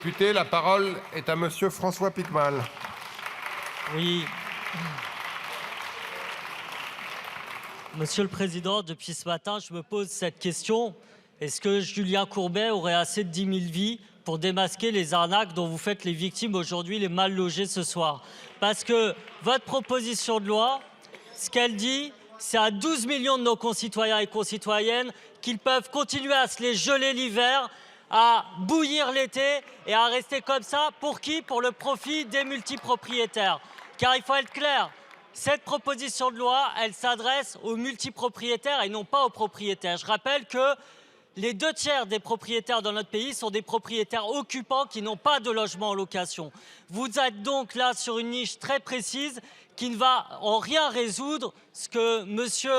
Député, la parole est à monsieur François Piquemal. Oui. Monsieur le Président, depuis ce matin, je me pose cette question. Est-ce que Julien Courbet aurait assez de 10 000 vies pour démasquer les arnaques dont vous faites les victimes aujourd'hui, les mal logés ce soir? Parce que votre proposition de loi, ce qu'elle dit, c'est à 12 millions de nos concitoyens et concitoyennes qu'ils peuvent continuer à se les geler l'hiver, à bouillir l'été et à rester comme ça. Pour qui? Pour le profit des multipropriétaires. Car il faut être clair, cette proposition de loi, elle s'adresse aux multipropriétaires et non pas aux propriétaires. Je rappelle que les 2/3 des propriétaires dans notre pays sont des propriétaires occupants qui n'ont pas de logement en location. Vous êtes donc là sur une niche très précise qui ne va en rien résoudre ce que monsieur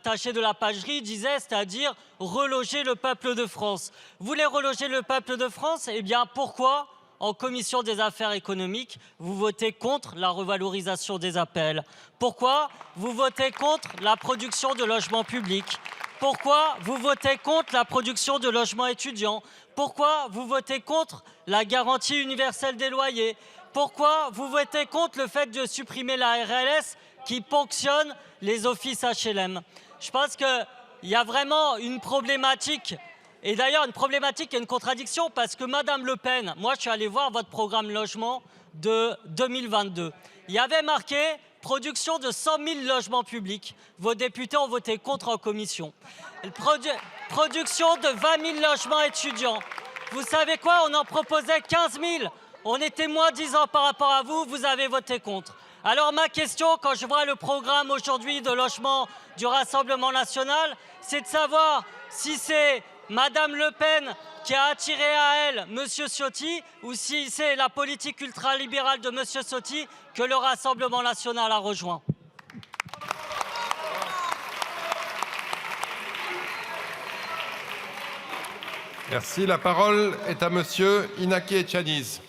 Taché de la Pagerie disait, c'est-à-dire reloger le peuple de France. Vous voulez reloger le peuple de France? Eh bien, pourquoi, en commission des affaires économiques, vous votez contre la revalorisation des APL? Pourquoi vous votez contre la production de logements publics? Pourquoi vous votez contre la production de logements étudiants? Pourquoi vous votez contre la garantie universelle des loyers? Pourquoi vous votez contre le fait de supprimer la RLS qui ponctionne les offices HLM? Je pense qu'il y a vraiment une problématique. Et d'ailleurs, une problématique et une contradiction, parce que Madame Le Pen, moi je suis allé voir votre programme logement de 2022. Il y avait marqué production de 100 000 logements publics. Vos députés ont voté contre en commission. Production de 20 000 logements étudiants. Vous savez quoi? On en proposait 15 000. On était moins 10 ans par rapport à vous, vous avez voté contre. Alors ma question, quand je vois le programme aujourd'hui de logement du Rassemblement national, c'est de savoir si c'est Madame Le Pen qui a attiré à elle Monsieur Ciotti ou si c'est la politique ultralibérale de Monsieur Ciotti que le Rassemblement national a rejoint. Merci. La parole est à monsieur Inaki Etchaniz.